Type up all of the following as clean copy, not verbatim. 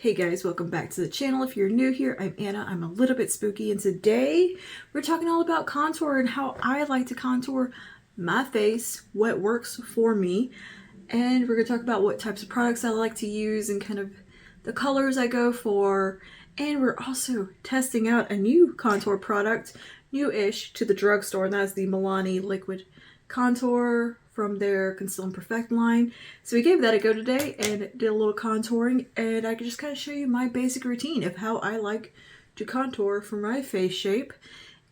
Hey guys, welcome back to the channel. If you're new here, I'm Anna. I'm a little bit spooky, and today we're talking all about contour and how I like to contour my face, what works for me, and we're going to talk about what types of products I like to use and kind of the colors I go for. And we're also testing out a new contour product, new-ish to the drugstore, and that's the Milani Liquid Contour from their Conceal and Perfect line. So we gave that a go today and did a little contouring, and I can just kind of show you my basic routine of how I like to contour for my face shape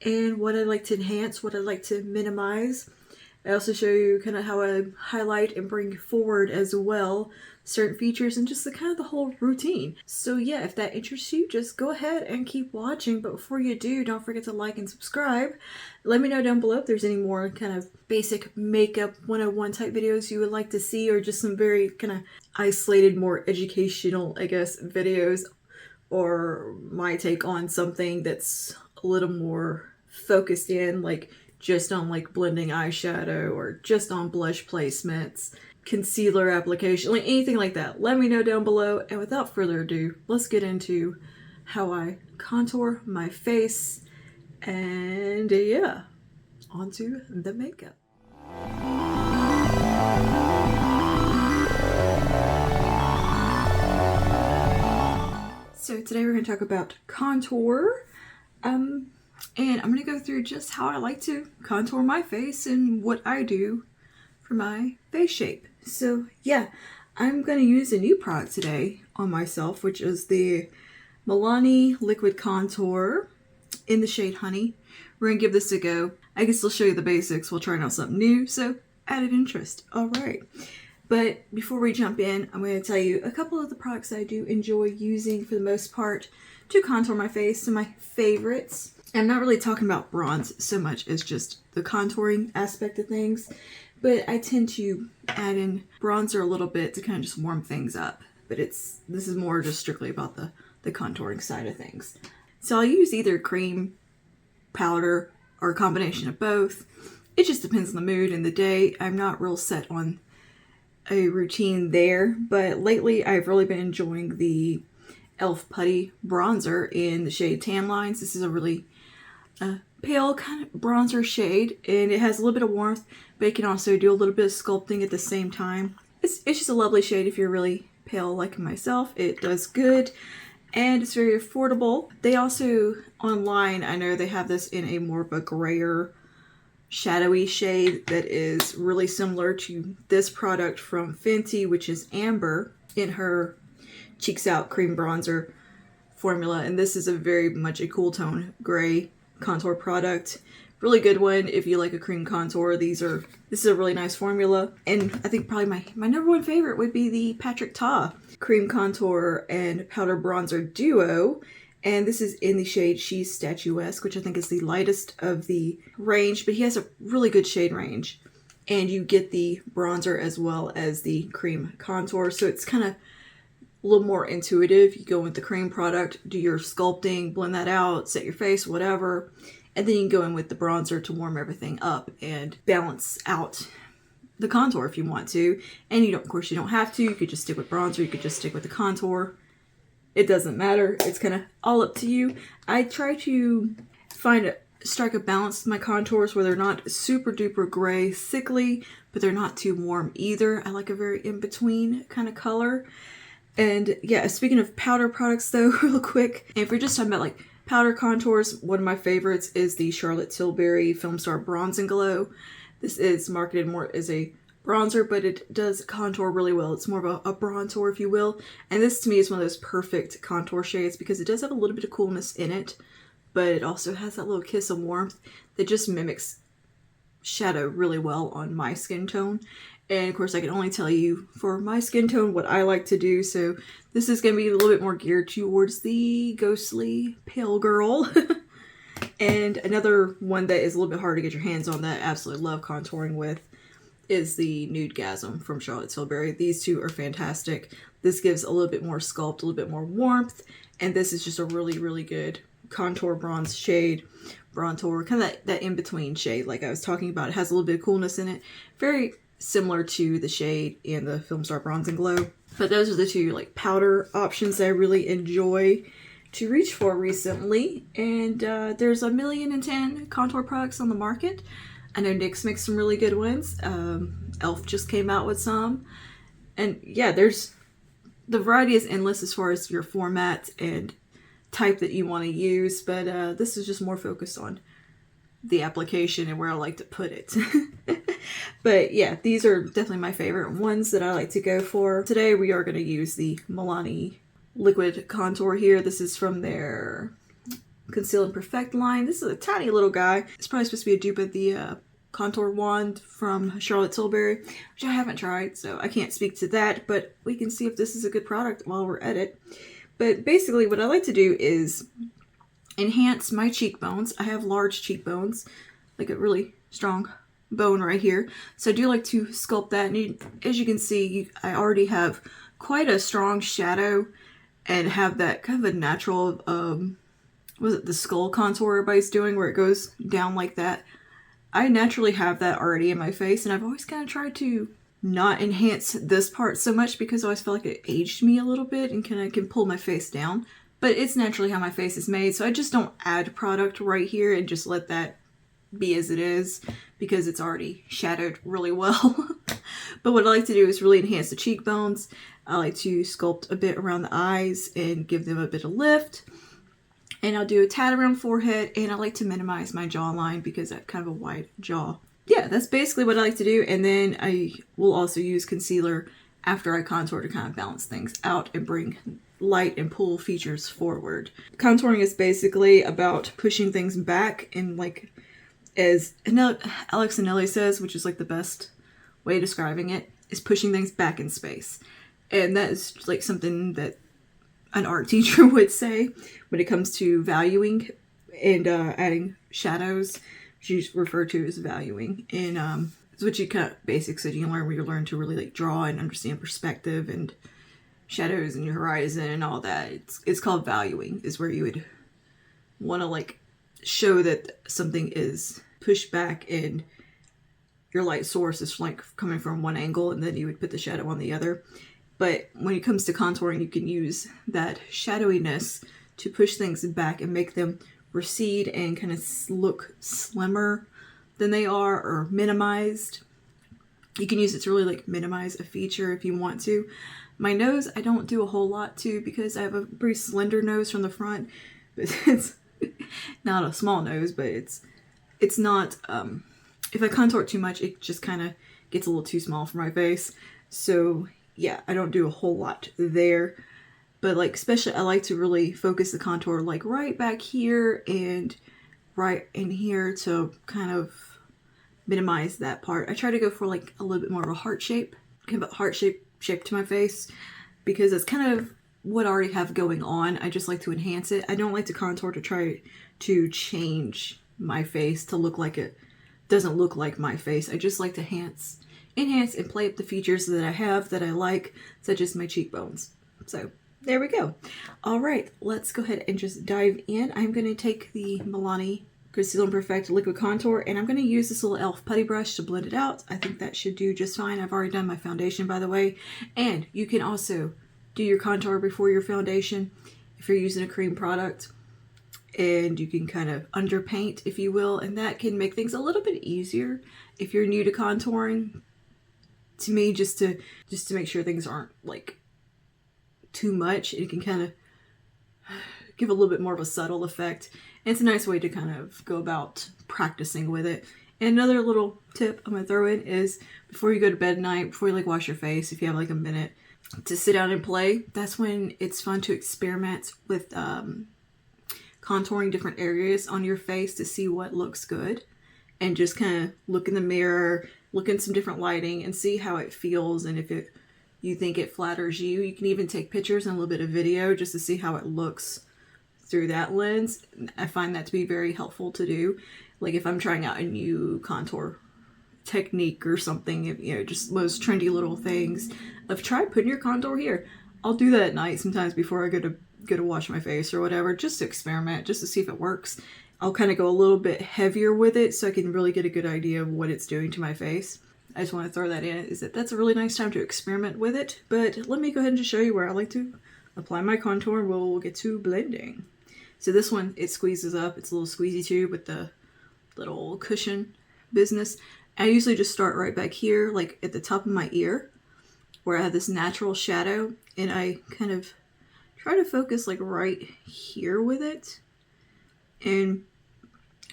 and what I like to enhance, what I like to minimize. I also show you kind of how I highlight and bring forward as well certain features and just the kind of the whole routine. So yeah, if that interests you, just go ahead and keep watching. But before you do, don't forget to like and subscribe. Let me know down below if there's any more kind of basic makeup 101 type videos you would like to see, or just some very kind of isolated, more educational, I guess, videos, or my take on something that's a little more focused in, like just on like blending eyeshadow or just on blush placements, concealer application, like anything like that. Let me know down below. And without further ado, let's get into how I contour my face. And yeah, onto the makeup. So today we're going to talk about contour. And I'm going to go through just how I like to contour my face and what I do for my face shape. So yeah, I'm going to use a new product today on myself, which is the Milani Liquid Contour in the shade Honey. We're going to give this a go. I can still show you the basics. We'll try out something new, so added interest. All right. But before we jump in, I'm going to tell you a couple of the products I do enjoy using for the most part to contour my face. So my favorites. I'm not really talking about bronze so much as just the contouring aspect of things, but I tend to add in bronzer a little bit to kind of just warm things up. But this is more just strictly about the contouring side of things. So I'll use either cream, powder, or a combination of both. It just depends on the mood and the day. I'm not real set on a routine there, but lately I've really been enjoying the e.l.f. Putty bronzer in the shade Tan Lines. This is a really pale kind of bronzer shade, and it has a little bit of warmth, but it can also do a little bit of sculpting at the same time. It's just a lovely shade if you're really pale like myself. It does good, and it's very affordable. They also, online, I know they have this in a more of a grayer, shadowy shade that is really similar to this product from Fenty, which is Amber, in her Cheeks Out Cream Bronzer formula. And this is a very much a cool tone gray contour product. Really good one if you like a cream contour. This is a really nice formula. And I think probably my number one favorite would be the Patrick Ta Cream Contour and Powder Bronzer Duo. And this is in the shade She's Statuesque, which I think is the lightest of the range, but he has a really good shade range. And you get the bronzer as well as the cream contour. So it's kind of a little more intuitive. You go with the cream product, do your sculpting, blend that out, set your face, whatever. And then you can go in with the bronzer to warm everything up and balance out the contour if you want to. And of course, you don't have to. You could just stick with bronzer. You could just stick with the contour. It doesn't matter. It's kind of all up to you. I try to strike a balance with my contours where they're not super duper gray, sickly, but they're not too warm either. I like a very in-between kind of color. And yeah, speaking of powder products though, real quick, if we're just talking about like powder contours, one of my favorites is the Charlotte Tilbury Film Star Bronze and Glow. This is marketed more as a bronzer, but it does contour really well. It's more of a bronzer, if you will. And this to me is one of those perfect contour shades because it does have a little bit of coolness in it, but it also has that little kiss of warmth that just mimics shadow really well on my skin tone. And of course, I can only tell you for my skin tone what I like to do. So this is going to be a little bit more geared towards the ghostly pale girl. And another one that is a little bit hard to get your hands on that I absolutely love contouring with is the Nudegasm from Charlotte Tilbury. These two are fantastic. This gives a little bit more sculpt, a little bit more warmth. And this is just a really, really good contour bronze shade. Bronzer, kind of that in-between shade like I was talking about. It has a little bit of coolness in it. Very similar to the shade in the Film Star Bronze and Glow. But those are the two like powder options that I really enjoy to reach for recently. And there's 1,000,010 contour products on the market. I know NYX makes some really good ones. Elf just came out with some. And yeah, the variety is endless as far as your format and type that you want to use. But this is just more focused on the application and where I like to put it. But yeah, these are definitely my favorite ones that I like to go for. Today we are going to use the Milani Liquid Contour here. This is from their Conceal and Perfect line. This is a tiny little guy. It's probably supposed to be a dupe of the contour wand from Charlotte Tilbury, which I haven't tried, so I can't speak to that, but we can see if this is a good product while we're at it. But basically what I like to do is enhance my cheekbones. I have large cheekbones, like a really strong bone right here. So I do like to sculpt that. And as you can see, I already have quite a strong shadow and have that kind of a natural, was it the skull contour everybody's doing where it goes down like that? I naturally have that already in my face, and I've always kind of tried to not enhance this part so much because I always felt like it aged me a little bit and kind of can pull my face down. But it's naturally how my face is made, so I just don't add product right here and just let that be as it is because it's already shadowed really well. But what I like to do is really enhance the cheekbones. I like to sculpt a bit around the eyes and give them a bit of lift. And I'll do a tad around forehead, and I like to minimize my jawline because I have kind of a wide jaw. Yeah, that's basically what I like to do. And then I will also use concealer after I contour to kind of balance things out and bring light and pull features forward. Contouring is basically about pushing things back, and like as Alex Anelli says, which is like the best way of describing it, is pushing things back in space. And that is like something that an art teacher would say when it comes to valuing and adding shadows, which you refer to as valuing. And it's what you kind of basics that you learn where you learn to really like draw and understand perspective and shadows and your horizon and all that. It's called valuing, is where you would want to like show that something is pushed back and your light source is like coming from one angle, and then you would put the shadow on the other. But when it comes to contouring, you can use that shadowiness to push things back and make them recede and kind of look slimmer than they are, or minimized. You can use it to really like minimize a feature if you want to. My nose, I don't do a whole lot to because I have a pretty slender nose from the front. But it's not a small nose, but it's not, if I contour too much, it just kind of gets a little too small for my face. So yeah, I don't do a whole lot there. But like, especially I like to really focus the contour like right back here and right in here to kind of minimize that part. I try to go for like a little bit more of a heart shape, kind of a heart shape to my face, because it's kind of what I already have going on. I just like to enhance it. I don't like to contour to try to change my face to look like it doesn't look like my face. I just like to enhance and play up the features that I have that I like, such as my cheekbones. So there we go. All right, let's go ahead and just dive in. I'm going to take the Milani Conceal and Perfect Liquid Contour, and I'm going to use this little e.l.f. putty brush to blend it out. I think that should do just fine. I've already done my foundation, by the way. And you can also do your contour before your foundation if you're using a cream product. And you can kind of underpaint, if you will, and that can make things a little bit easier if you're new to contouring. To me, just to make sure things aren't like too much, it can kind of give a little bit more of a subtle effect. And it's a nice way to kind of go about practicing with it. And another little tip I'm gonna throw in is before you go to bed at night, before you like wash your face, if you have like a minute to sit down and play, that's when it's fun to experiment with contouring different areas on your face to see what looks good, and just kind of look in the mirror, look in some different lighting and see how it feels, and if you think it flatters you. You can even take pictures and a little bit of video just to see how it looks through that lens. I find that to be very helpful to do. Like if I'm trying out a new contour technique or something, you know, just those trendy little things of try putting your contour here. I'll do that at night sometimes before I go to wash my face or whatever, just to experiment, just to see if it works. I'll kind of go a little bit heavier with it so I can really get a good idea of what it's doing to my face. I just want to throw that in, is that that's a really nice time to experiment with it. But let me go ahead and just show you where I like to apply my contour, and we'll get to blending. So this one, it squeezes up. It's a little squeezy tube with the little cushion business. I usually just start right back here, like at the top of my ear, where I have this natural shadow, and I kind of try to focus like right here with it. And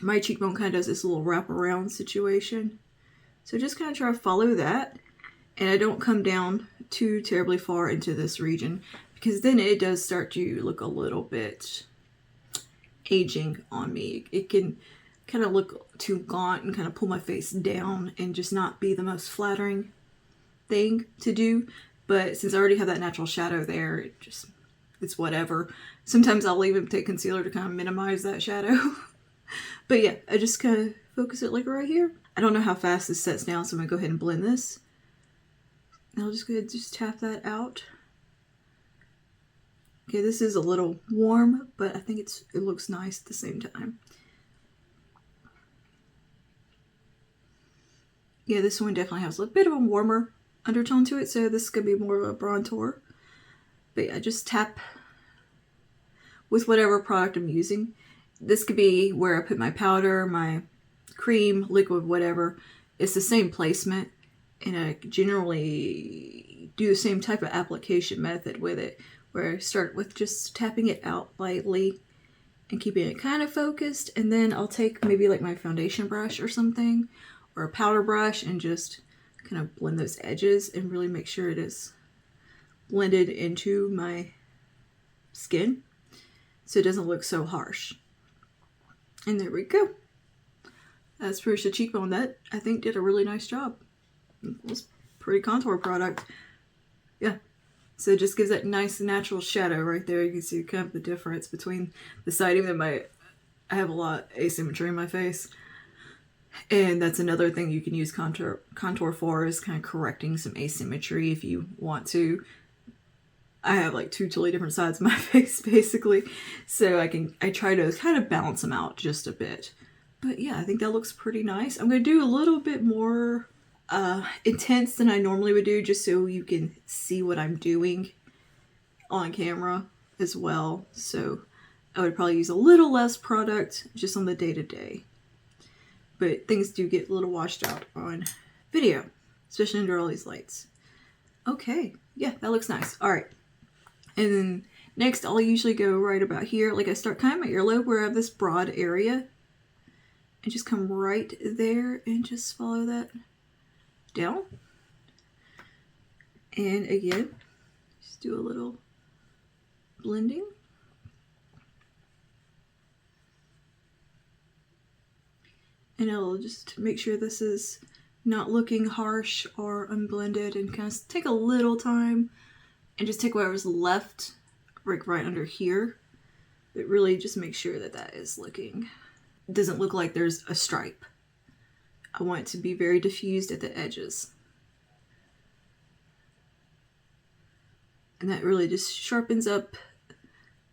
my cheekbone kind of does this little wraparound situation. So just kind of try to follow that. And I don't come down too terribly far into this region, because then it does start to look a little bit aging on me. It can kind of look too gaunt and kind of pull my face down and just not be the most flattering thing to do. But since I already have that natural shadow there, it's whatever. Sometimes I'll even take concealer to kind of minimize that shadow. But yeah, I just kind of focus it like right here. I don't know how fast this sets down, so I'm gonna go ahead and blend this. And I'll just go ahead and just tap that out. Okay, this is a little warm, but I think it looks nice at the same time. Yeah, this one definitely has a bit of a warmer undertone to it, so this is gonna be more of a bronzer. But yeah, just tap with whatever product I'm using. This could be where I put my powder, my cream, liquid, whatever. It's the same placement, and I generally do the same type of application method with it, where I start with just tapping it out lightly and keeping it kind of focused, and then I'll take maybe like my foundation brush or something, or a powder brush, and just kind of blend those edges and really make sure it is blended into my skin so it doesn't look so harsh. And there we go. That's pretty much the cheekbone. That, I think, did a really nice job. It was a pretty contour product. Yeah. So it just gives that nice natural shadow right there. You can see kind of the difference between the side. Even though I have a lot of asymmetry in my face. And that's another thing you can use contour for, is kind of correcting some asymmetry if you want to. I have like two totally different sides of my face basically, so I try to kind of balance them out just a bit. But yeah, I think that looks pretty nice. I'm going to do a little bit more intense than I normally would do, just so you can see what I'm doing on camera as well. So I would probably use a little less product just on the day-to-day. But things do get a little washed out on video, especially under all these lights. Okay, yeah, that looks nice. All right. And then next, I'll usually go right about here. Like, I start kind of my earlobe where I have this broad area, and just come right there and just follow that down. And again, just do a little blending. And I'll just make sure this is not looking harsh or unblended, and kind of take a little time and just take whatever's left right under here, but really just make sure that that is looking, it doesn't look like there's a stripe. I want it to be very diffused at the edges. And that really just sharpens up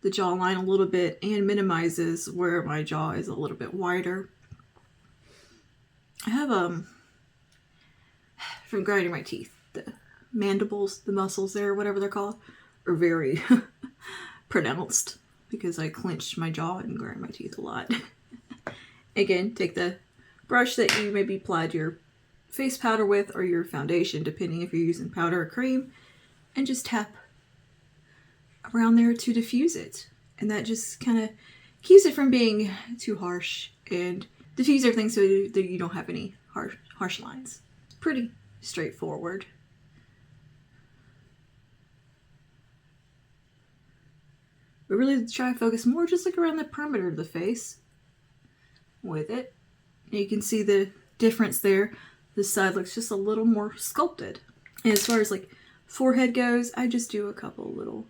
the jawline a little bit and minimizes where my jaw is a little bit wider. I have from grinding my teeth, the mandibles, the muscles there, whatever they're called, are very pronounced because I clenched my jaw and grind my teeth a lot. Again, take the brush that you maybe applied your face powder with, or your foundation, depending if you're using powder or cream, and just tap around there to diffuse it. And that just kind of keeps it from being too harsh, and diffuse everything so that you don't have any harsh lines. Pretty straightforward. But really try to focus more just like around the perimeter of the face with it. And you can see the difference there. This side looks just a little more sculpted. And as far as like forehead goes, I just do a couple little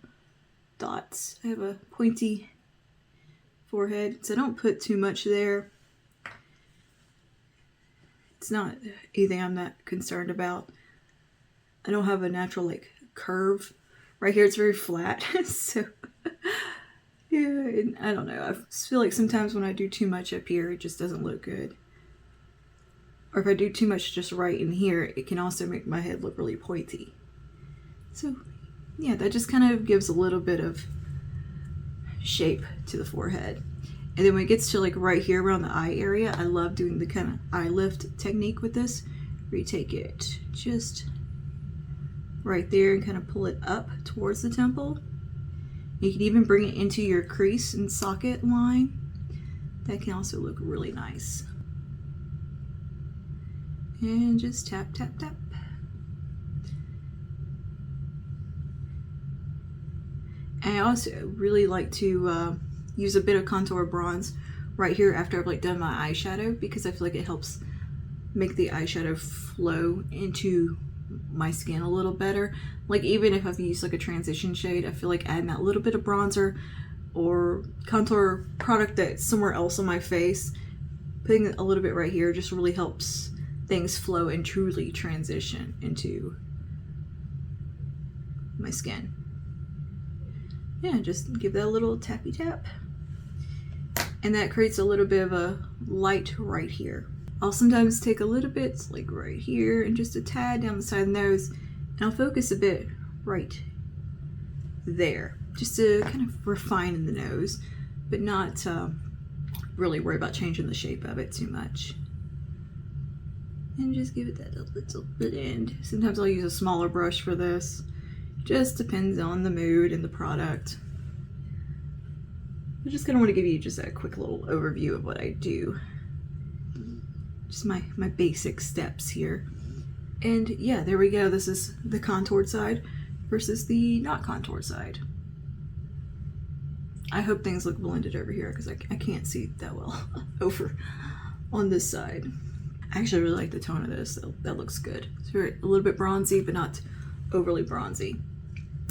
dots. I have a pointy forehead, so I don't put too much there. It's not anything I'm that concerned about. I don't have a natural like curve. Right here it's very flat. So yeah, and I don't know. I feel like sometimes when I do too much up here, it just doesn't look good. or if I do too much just right in here, it can also make my head look really pointy. So yeah, that just kind of gives a little bit of shape to the forehead. And then when it gets to like right here around the eye area, I love doing the kind of eye lift technique with this, where you take it just right there and kind of pull it up towards the temple. You can even bring it into your crease and socket line. That can also look really nice. And just tap, tap, tap. And I also really like to use a bit of contour bronze right here after I've like done my eyeshadow, because I feel like it helps make the eyeshadow flow into my skin a little better. Like even if I've used like a transition shade, I feel like adding that little bit of bronzer or contour product that's somewhere else on my face, putting it a little bit right here just really helps things flow and truly transition into my skin. Yeah, just give that a little tappy tap. And that creates a little bit of a light right here. I'll sometimes take a little bit like right here and just a tad down the side of the nose, and I'll focus a bit right there, just to kind of refine in the nose, but not really worry about changing the shape of it too much. And just give it that little blend. Sometimes I'll use a smaller brush for this. Just depends on the mood and the product. I just kind of want to give you just a quick little overview of what I do. Just my basic steps here. And yeah, there we go. This is the contoured side versus the not contoured side. I hope things look blended over here because I can't see that well over on this side. I actually really like the tone of this. That looks good. It's very, a little bit bronzy, but not overly bronzy.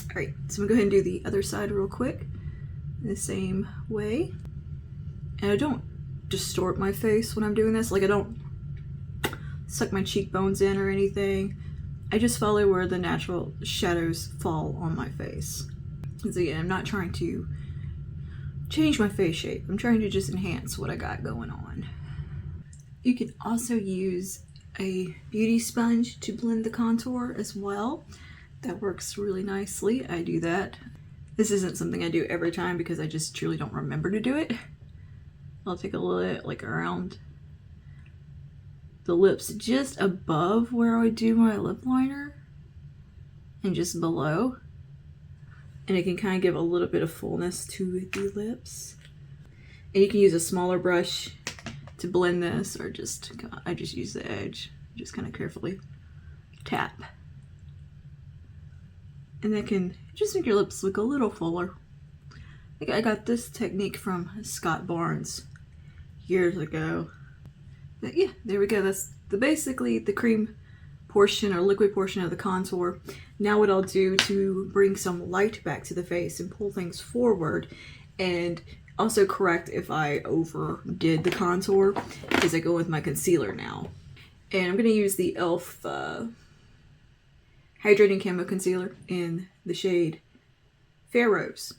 All right, so I'm gonna go ahead and do the other side real quick in the same way. And I don't distort my face when I'm doing this. Like I don't suck my cheekbones in or anything. I just follow where the natural shadows fall on my face. Because again, I'm not trying to change my face shape. I'm trying to just enhance what I got going on. You can also use a beauty sponge to blend the contour as well. That works really nicely. I do that. This isn't something I do every time because I just truly don't remember to do it. I'll take a little like around the lips just above where I do my lip liner and just below. And it can kind of give a little bit of fullness to the lips. And you can use a smaller brush to blend this, or just, I just use the edge, just kind of carefully tap. And that can just make your lips look a little fuller. I got this technique from Scott Barnes years ago. But yeah, there we go. That's basically the cream portion or liquid portion of the contour. Now what I'll do to bring some light back to the face and pull things forward, and also correct if I overdid the contour, is I go with my concealer now. And I'm going to use the e.l.f. Hydrating Camo Concealer in the shade Fair Rose.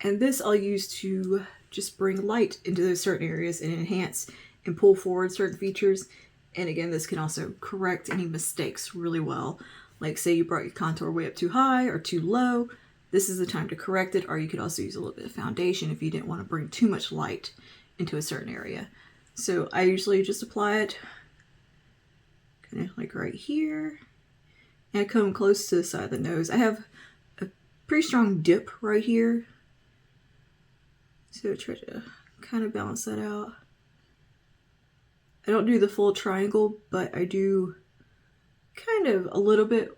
And this I'll use to just bring light into those certain areas and enhance and pull forward certain features. And again, this can also correct any mistakes really well. Like say you brought your contour way up too high or too low, this is the time to correct it. Or you could also use a little bit of foundation if you didn't want to bring too much light into a certain area. So I usually just apply it kind of like right here. And I come close to the side of the nose. I have a pretty strong dip right here. So I try to kind of balance that out. I don't do the full triangle, but I do kind of a little bit,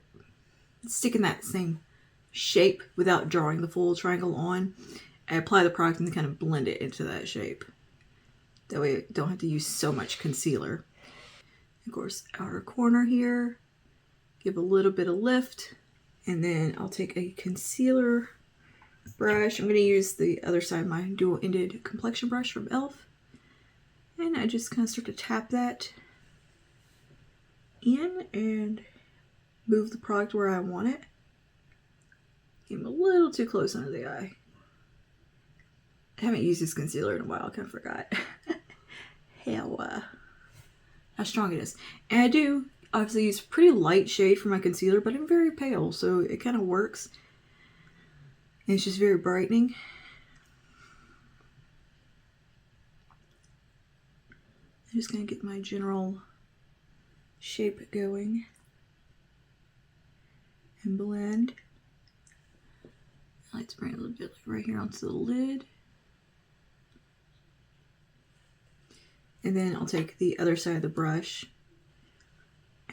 stick in that same shape without drawing the full triangle on. I apply the product and kind of blend it into that shape. That way I don't have to use so much concealer. Of course, outer corner here, give a little bit of lift, and then I'll take a concealer brush. I'm going to use the other side, my dual-ended complexion brush from e.l.f. And I just kind of start to tap that in and move the product where I want it. Came a little too close under the eye. I haven't used this concealer in a while, I kind of forgot how how strong it is. And I do obviously use pretty light shade for my concealer, but I'm very pale, so it kind of works. And it's just very brightening. I'm just going to get my general shape going and blend. I like to bring it a little bit right here onto the lid. And then I'll take the other side of the brush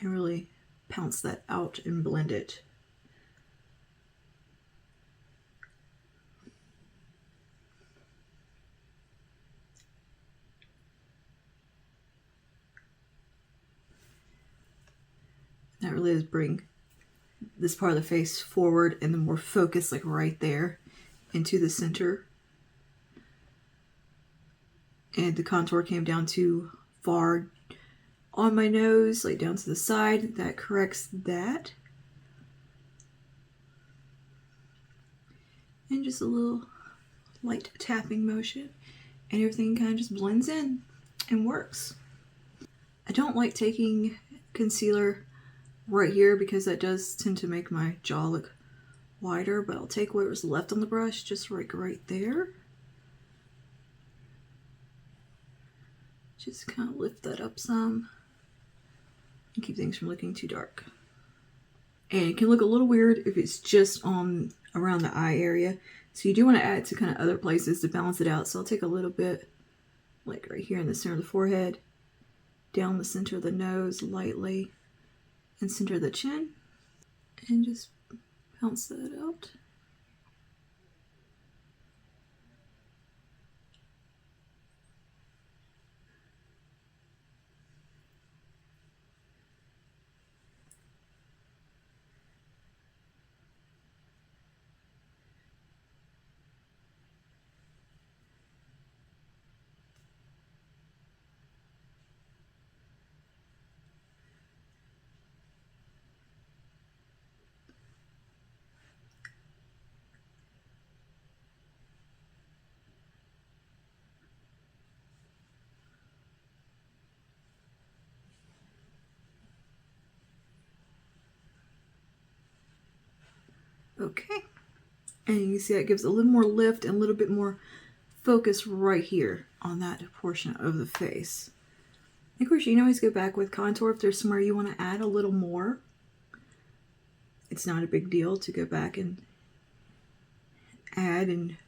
and really pounce that out and blend it. That really does bring this part of the face forward and then more focus, like right there into the center. And the contour came down too far on my nose, like down to the side. That corrects that. And just a little light tapping motion, and everything kind of just blends in and works. I don't like taking concealer right here because that does tend to make my jaw look wider, but I'll take what was left on the brush, just right there. Just kind of lift that up some and keep things from looking too dark. And it can look a little weird if it's just on around the eye area. So you do want to add it to kind of other places to balance it out. So I'll take a little bit like right here in the center of the forehead, down the center of the nose lightly, and center of the chin, and just bounce that out. Okay, and you can see that gives a little more lift and a little bit more focus right here on that portion of the face. Of course, you can always go back with contour if there's somewhere you want to add a little more. It's not a big deal to go back and add and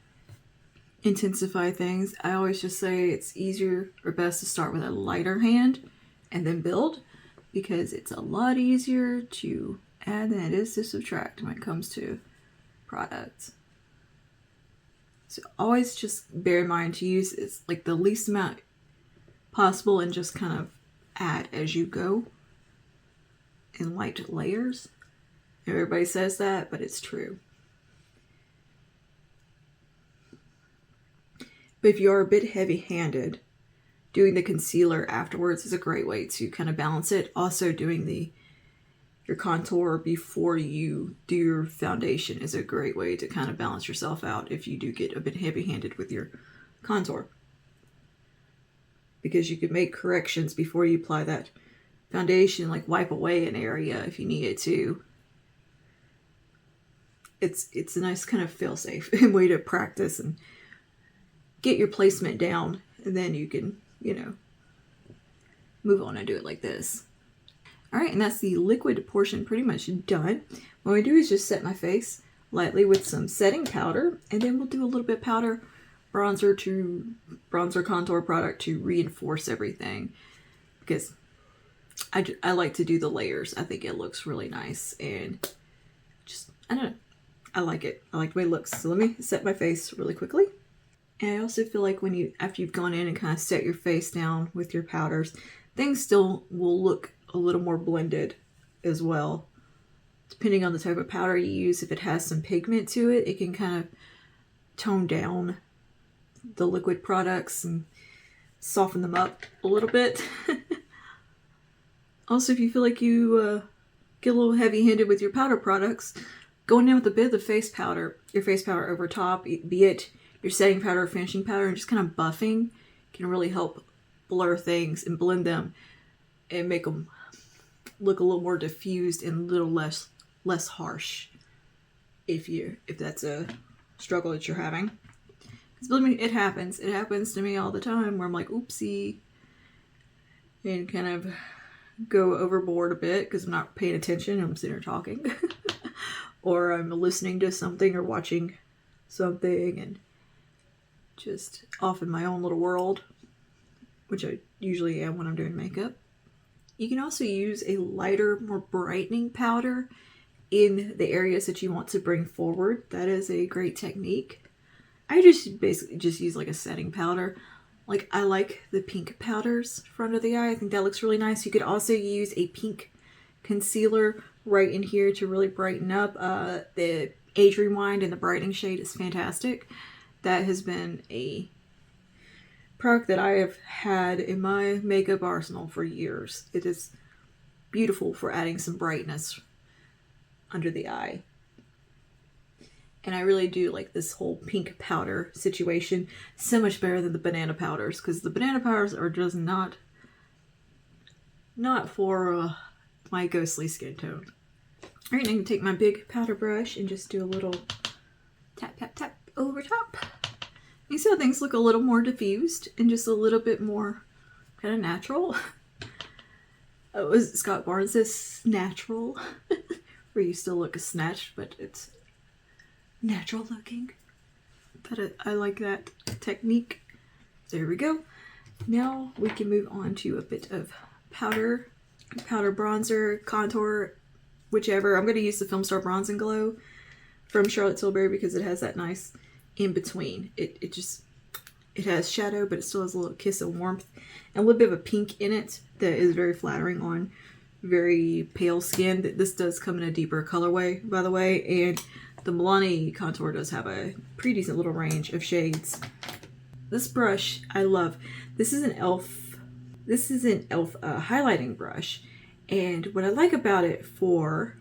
intensify things. I always just say it's easier or best to start with a lighter hand and then build, because it's a lot easier to add than it is to subtract when it comes to products. So always just bear in mind to use it's like the least amount possible and just kind of add as you go in light layers. Everybody says that, but it's true. But if you are a bit heavy-handed, doing the concealer afterwards is a great way to kind of balance it. Also doing your contour before you do your foundation is a great way to kind of balance yourself out if you do get a bit heavy-handed with your contour. Because you can make corrections before you apply that foundation, like wipe away an area if you needed to. It's a nice kind of fail-safe way to practice and get your placement down, and then you can, move on and do it like this. All right, and that's the liquid portion pretty much done. What we do is just set my face lightly with some setting powder, and then we'll do a little bit powder bronzer contour product to reinforce everything, because I like to do the layers. I think it looks really nice, and just, I don't know, I like it. I like the way it looks. So let me set my face really quickly. And I also feel like after you've gone in and kind of set your face down with your powders, things still will look a little more blended as well. Depending on the type of powder you use, if it has some pigment to it, it can kind of tone down the liquid products and soften them up a little bit. Also, if you feel like you get a little heavy-handed with your powder products, going in with a bit of the face powder, your face powder over top, be it your setting powder or finishing powder, and just kind of buffing can really help blur things and blend them and make them look a little more diffused and a little less harsh. If that's a struggle that you're having, because believe me, it happens. It happens to me all the time where I'm like, oopsie, and kind of go overboard a bit because I'm not paying attention. I'm sitting here talking, or I'm listening to something or watching something and just off in my own little world, which I usually am when I'm doing makeup. You can also use a lighter, more brightening powder in the areas that you want to bring forward. That is a great technique. I just basically just use like a setting powder. Like, I like the pink powders front of the eye. I think that looks really nice. You could also use a pink concealer right in here to really brighten up. The Age Rewind in the brightening shade is fantastic. That has been a product that I have had in my makeup arsenal for years. It is beautiful for adding some brightness under the eye. And I really do like this whole pink powder situation so much better than the banana powders, because the banana powders are just not for my ghostly skin tone. All right, I'm gonna take my big powder brush and just do a little tap, tap, tap over top. You see how things look a little more diffused and just a little bit more kind of natural. Scott Barnes says natural, where you still look snatched, but it's natural looking. But I like that technique. There we go. Now we can move on to a bit of powder, bronzer, contour, whichever. I'm going to use the Film Star Bronze and Glow from Charlotte Tilbury because it has that nice in between. It has shadow, but it still has a little kiss of warmth and a little bit of a pink in it that is very flattering on very pale skin. This does come in a deeper colorway, by the way, and the Milani Contour does have a pretty decent little range of shades. This brush I love. This is an e.l.f. Highlighting brush, and what I like about it for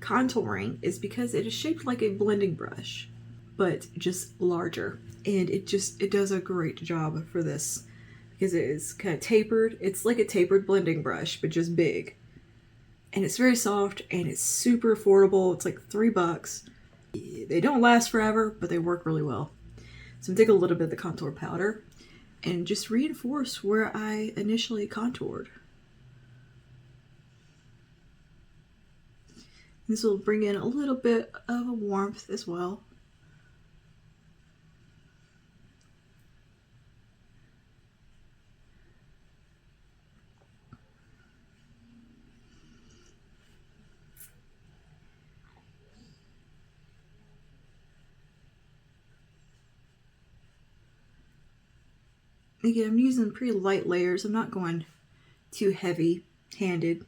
contouring is because it is shaped like a blending brush, but just larger, and it does a great job for this because it is kind of tapered. It's like a tapered blending brush, but just big, and it's very soft and it's super affordable. It's like $3. They don't last forever, but they work really well. So I'm going to take a little bit of the contour powder and just reinforce where I initially contoured. This will bring in a little bit of a warmth as well. Again, I'm using pretty light layers. I'm not going too heavy-handed.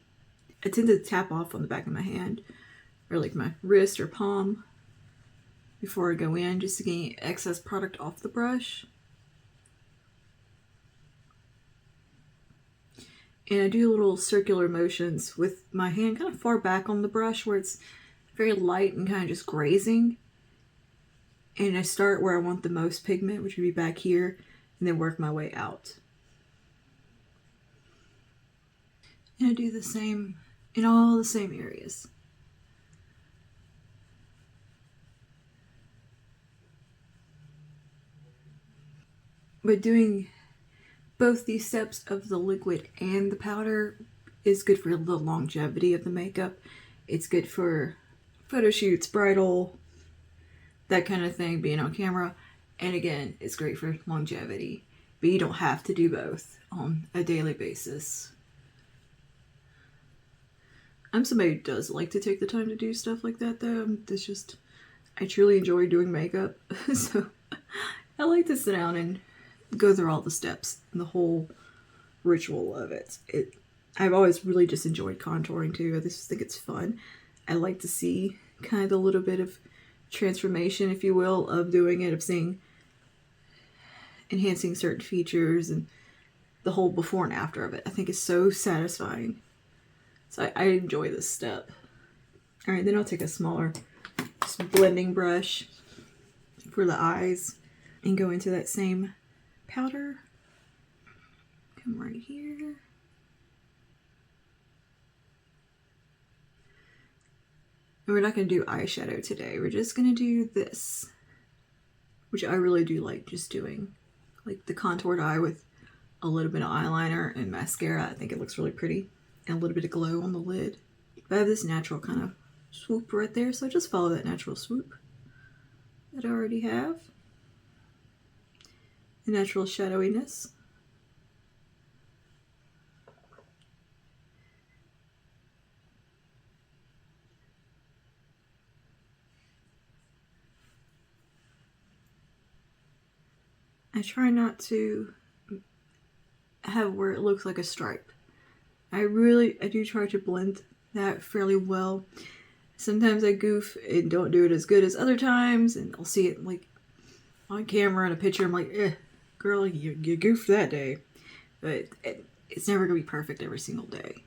I tend to tap off on the back of my hand, or like my wrist or palm, before I go in, just to get excess product off the brush. And I do little circular motions with my hand kind of far back on the brush where it's very light and kind of just grazing. And I start where I want the most pigment, which would be back here, and then work my way out. And I do the same in all the same areas. But doing both these steps of the liquid and the powder is good for the longevity of the makeup. It's good for photo shoots, bridal, that kind of thing, being on camera. And again, it's great for longevity, but you don't have to do both on a daily basis. I'm somebody who does like to take the time to do stuff like that, though. It's just, I truly enjoy doing makeup. So I like to sit down and go through all the steps and the whole ritual of it. I've always really just enjoyed contouring too. I just think it's fun. I like to see kind of a little bit of transformation, if you will, of doing it, of seeing enhancing certain features and the whole before and after of it. I think it's so satisfying. So I enjoy this step. All right, then I'll take a smaller just blending brush for the eyes and go into that same powder. Come right here. And we're not going to do eyeshadow today. We're just going to do this, which I really do like just doing. Like the contoured eye with a little bit of eyeliner and mascara. I think it looks really pretty. And a little bit of glow on the lid. But I have this natural kind of swoop right there, so just follow that natural swoop that I already have. The natural shadowiness. I try not to have where it looks like a stripe. I do try to blend that fairly well. Sometimes I goof and don't do it as good as other times, and I'll see it like on camera in a picture. I'm like, girl, you goofed that day. But it's never gonna be perfect every single day.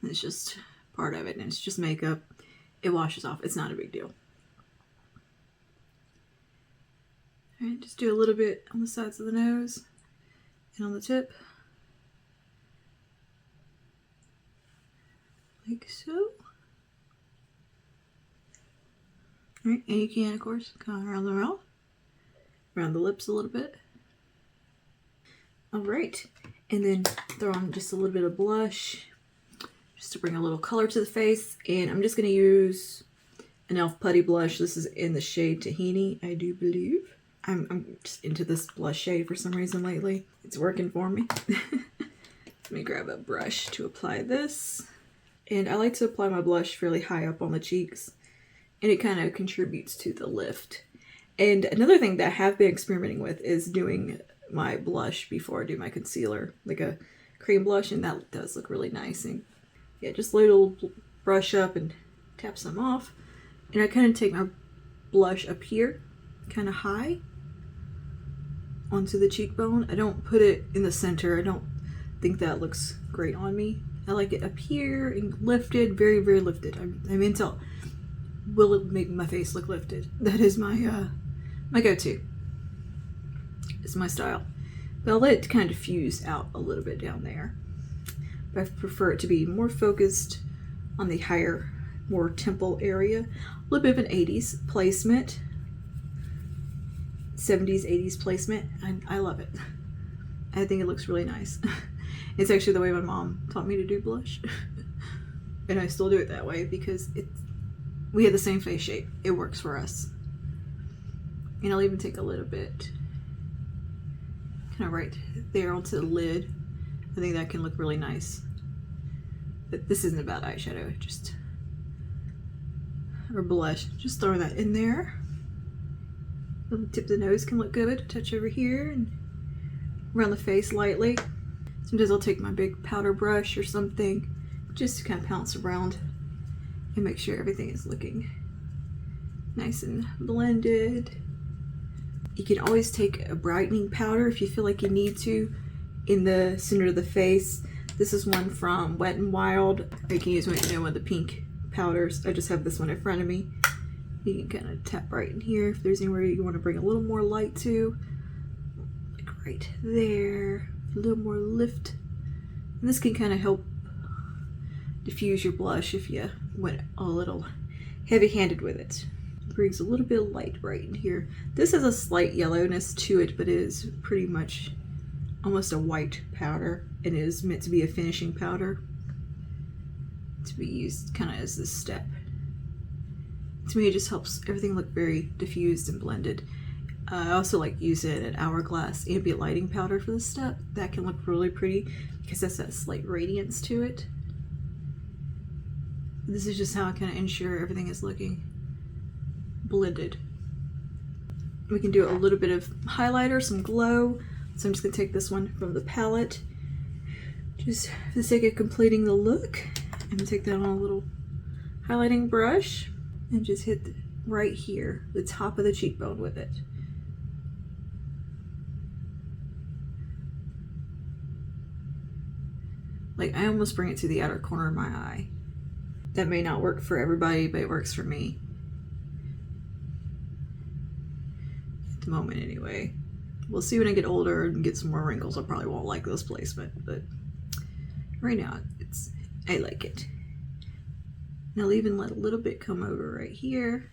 It's just part of it, and it's just makeup. It washes off. It's not a big deal. Alright, just do a little bit on the sides of the nose and on the tip. Like so. Alright, and you can, of course, go around the mouth, around the lips a little bit. Alright, and then throw on just a little bit of blush, just to bring a little color to the face. And I'm just going to use an e.l.f. Putty blush. This is in the shade Tahini, I do believe. I'm just into this blush shade for some reason lately. It's working for me. Let me grab a brush to apply this. And I like to apply my blush fairly high up on the cheeks. And it kind of contributes to the lift. And another thing that I have been experimenting with is doing my blush before I do my concealer. Like a cream blush, and that does look really nice. And yeah, just little brush up and tap some off. And I kind of take my blush up here, kind of high, onto the cheekbone. I don't put it in the center. I don't think that looks great on me. I like it up here and lifted, very, very lifted. I'm into, will it make my face look lifted? That is my my go-to. It's my style. But I'll let it kind of diffuse out a little bit down there. But I prefer it to be more focused on the higher, more temple area. A little bit of an 80s placement. 70s, 80s placement. I love it. I think it looks really nice. It's actually the way my mom taught me to do blush. And I still do it that way because we have the same face shape. It works for us. And I'll even take a little bit kind of right there onto the lid. I think that can look really nice. But this isn't about eyeshadow, or blush. Just throw that in there. The tip of the nose can look good. Touch over here and around the face lightly. Sometimes I'll take my big powder brush or something just to kind of pounce around and make sure everything is looking nice and blended. You can always take a brightening powder if you feel like you need to in the center of the face. This is one from Wet n Wild. I can use one of the pink powders. I just have this one in front of me. You can kind of tap right in here if there's anywhere you want to bring a little more light to. Like right there. A little more lift. And this can kind of help diffuse your blush if you went a little heavy-handed with it. It brings a little bit of light right in here. This has a slight yellowness to it, but it is pretty much almost a white powder. It is meant to be a finishing powder to be used kind of as this step. To me, it just helps everything look very diffused and blended. I also like using an Hourglass ambient lighting powder for this step. That can look really pretty because that's that slight radiance to it. This is just how I kind of ensure everything is looking blended. We can do a little bit of highlighter, some glow. So I'm just gonna take this one from the palette, just for the sake of completing the look. I'm gonna take that on a little highlighting brush and just hit right here, the top of the cheekbone with it. Like, I almost bring it to the outer corner of my eye. That may not work for everybody, but it works for me. At the moment, anyway. We'll see when I get older and get some more wrinkles. I probably won't like this placement, but right now, I like it. And I'll even let a little bit come over right here,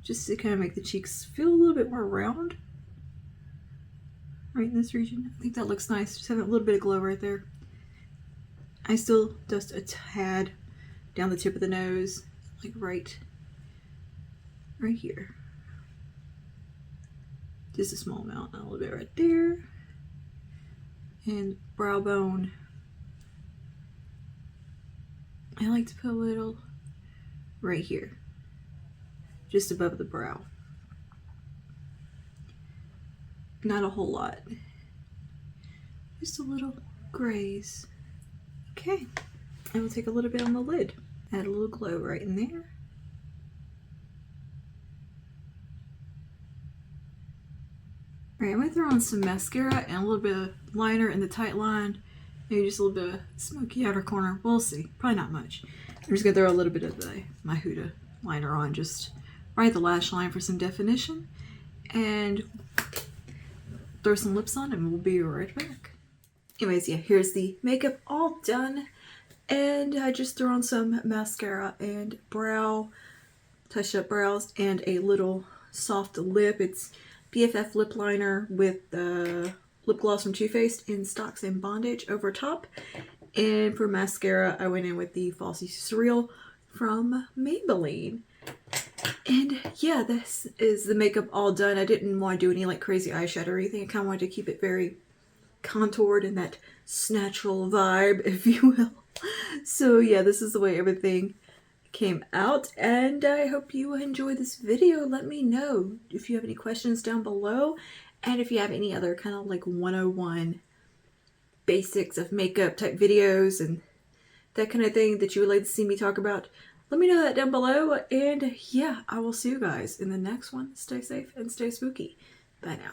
just to kind of make the cheeks feel a little bit more round. Right in this region. I think that looks nice. Just having a little bit of glow right there. I still dust a tad down the tip of the nose, like right here. Just a small amount, a little bit right there. And brow bone. I like to put a little right here, just above the brow. Not a whole lot, just a little graze. Okay, and we'll take a little bit on the lid, add a little glow right in there. Alright, I'm going to throw on some mascara and a little bit of liner in the tight line. Maybe just a little bit of smoky outer corner. We'll see. Probably not much. I'm just going to throw a little bit of my Huda liner on, just right at the lash line for some definition. And throw some lips on and we'll be right back. Anyways, yeah, here's the makeup all done. And I just threw on some mascara and touched up brows, and a little soft lip. It's BFF lip liner with the lip gloss from Too Faced in Stocks and Bondage over top. And for mascara, I went in with the Falsies Surreal from Maybelline. And yeah, this is the makeup all done. I didn't want to do any like crazy eyeshadow or anything. I kind of wanted to keep it very contoured in that natural vibe, if you will. So yeah, this is the way everything came out, and I hope you enjoy this video. Let me know if you have any questions down below, and if you have any other kind of like 101 basics of makeup type videos and that kind of thing that you would like to see me talk about. Let me know that down below, and yeah, I will see you guys in the next one. Stay safe and stay spooky. Bye now.